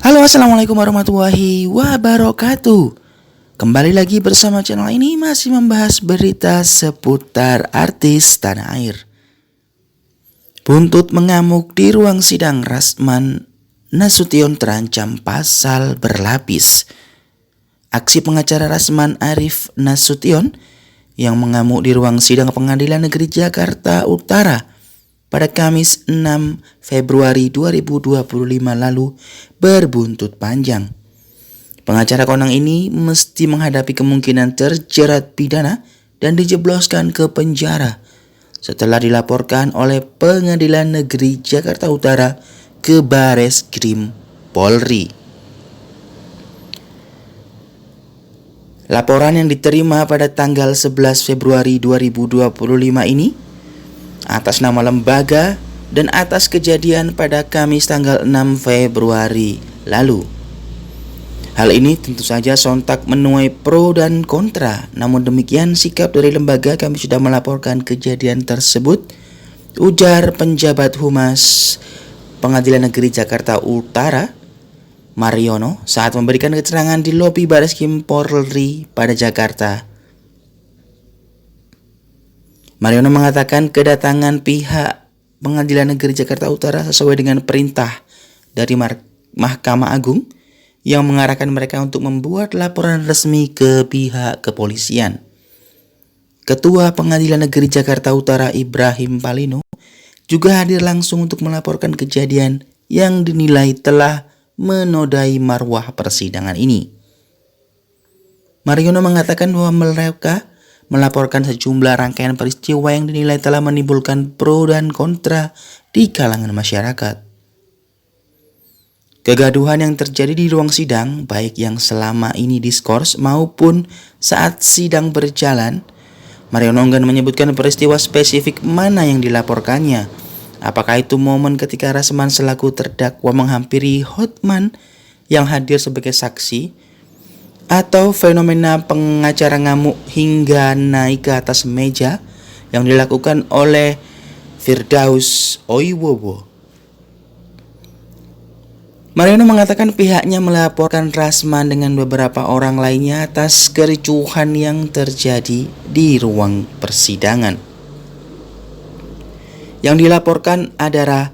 Halo, assalamualaikum warahmatullahi wabarakatuh. Kembali lagi bersama channel ini, masih membahas berita seputar artis tanah air. Buntut mengamuk di ruang sidang, Rasman Nasution terancam pasal berlapis. Aksi pengacara Rasman Arif Nasution yang mengamuk di ruang sidang Pengadilan Negeri Jakarta Utara pada Kamis 6 Februari 2025 lalu berbuntut panjang. Pengacara kondang ini mesti menghadapi kemungkinan terjerat pidana dan dijebloskan ke penjara setelah dilaporkan oleh Pengadilan Negeri Jakarta Utara ke Bareskrim Polri. Laporan yang diterima pada tanggal 11 Februari 2025 ini atas nama lembaga dan atas kejadian pada Kamis tanggal 6 Februari lalu. Hal ini tentu saja sontak menuai pro dan kontra. Namun demikian, sikap dari lembaga, kami sudah melaporkan kejadian tersebut, ujar penjabat Humas Pengadilan Negeri Jakarta Utara Mariono saat memberikan keterangan di lobi Bareskrim Polri pada Jakarta. Mariono mengatakan kedatangan pihak Pengadilan Negeri Jakarta Utara sesuai dengan perintah dari Mahkamah Agung yang mengarahkan mereka untuk membuat laporan resmi ke pihak kepolisian. Ketua Pengadilan Negeri Jakarta Utara Ibrahim Palino juga hadir langsung untuk melaporkan kejadian yang dinilai telah menodai marwah persidangan ini. Mariono mengatakan bahwa mereka melaporkan sejumlah rangkaian peristiwa yang dinilai telah menimbulkan pro dan kontra di kalangan masyarakat. Kegaduhan yang terjadi di ruang sidang, baik yang selama ini diskors maupun saat sidang berjalan, Mariono enggan menyebutkan peristiwa spesifik mana yang dilaporkannya. Apakah itu momen ketika Rasman selaku terdakwa menghampiri Hotman yang hadir sebagai saksi, atau fenomena pengacara ngamuk hingga naik ke atas meja yang dilakukan oleh Firdaus Oiwobo. Mariono mengatakan pihaknya melaporkan Rasman dengan beberapa orang lainnya atas kericuhan yang terjadi di ruang persidangan. Yang dilaporkan adalah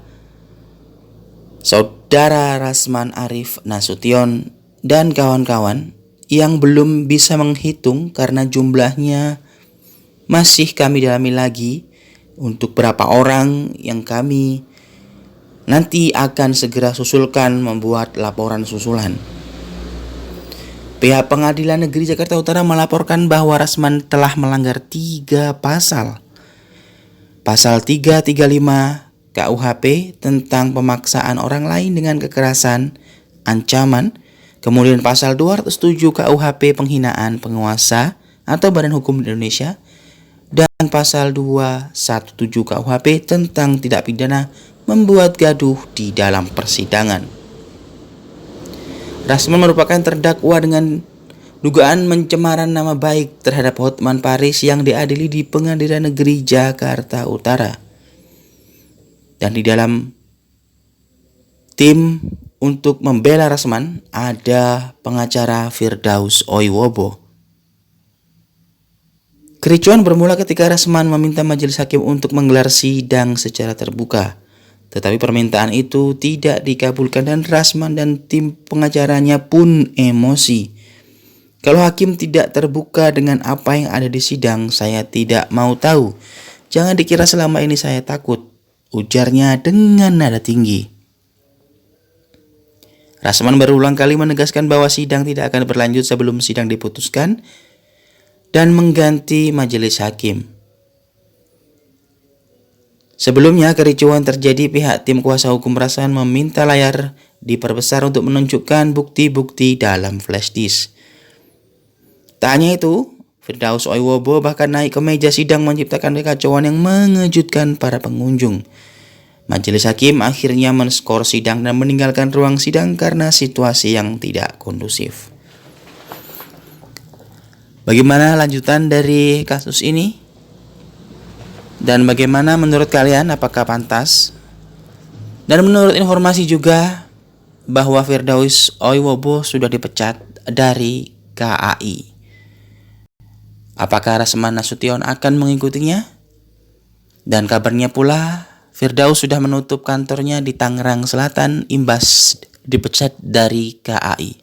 saudara Rasman Arif Nasution dan kawan-kawan yang belum bisa menghitung karena jumlahnya masih kami dalami lagi untuk berapa orang yang kami nanti akan segera susulkan membuat laporan susulan. Pihak Pengadilan Negeri Jakarta Utara melaporkan bahwa Rasman telah melanggar 3 pasal. Pasal 335 KUHP tentang pemaksaan orang lain dengan kekerasan, ancaman. Kemudian pasal 207 KUHP penghinaan penguasa atau badan hukum Indonesia, dan pasal 217 KUHP tentang tidak pidana membuat gaduh di dalam persidangan. Rasman merupakan terdakwa dengan dugaan pencemaran nama baik terhadap Hotman Paris yang diadili di Pengadilan Negeri Jakarta Utara. Dan di dalam tim untuk membela Rasman ada pengacara Firdaus Oiwobo. Kericuan bermula ketika Rasman meminta majelis hakim untuk menggelar sidang secara terbuka. Tetapi permintaan itu tidak dikabulkan dan Rasman dan tim pengacaranya pun emosi. Kalau hakim tidak terbuka dengan apa yang ada di sidang, saya tidak mau tahu. Jangan dikira selama ini saya takut, ujarnya dengan nada tinggi. Rasman berulang kali menegaskan bahwa sidang tidak akan berlanjut sebelum sidang diputuskan dan mengganti majelis hakim. Sebelumnya kericuan terjadi, pihak tim kuasa hukum Rasman meminta layar diperbesar untuk menunjukkan bukti-bukti dalam flash disk. Tak hanya itu, Firdaus Oiwobo bahkan naik ke meja sidang menciptakan kekacauan yang mengejutkan para pengunjung. Majelis hakim akhirnya men-skor sidang dan meninggalkan ruang sidang karena situasi yang tidak kondusif. Bagaimana lanjutan dari kasus ini? Dan bagaimana menurut kalian, apakah pantas? Dan menurut informasi juga, bahwa Firdaus Oiwobo sudah dipecat dari KAI. Apakah Rasman Nasution akan mengikutinya? Dan kabarnya pula Firdaus sudah menutup kantornya di Tangerang Selatan imbas dipecat dari KAI.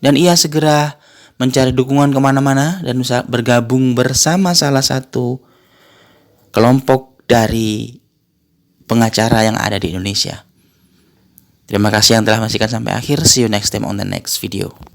Dan ia segera mencari dukungan kemana-mana dan bergabung bersama salah satu kelompok dari pengacara yang ada di Indonesia. Terima kasih yang telah menyaksikan sampai akhir. See you next time on the next video.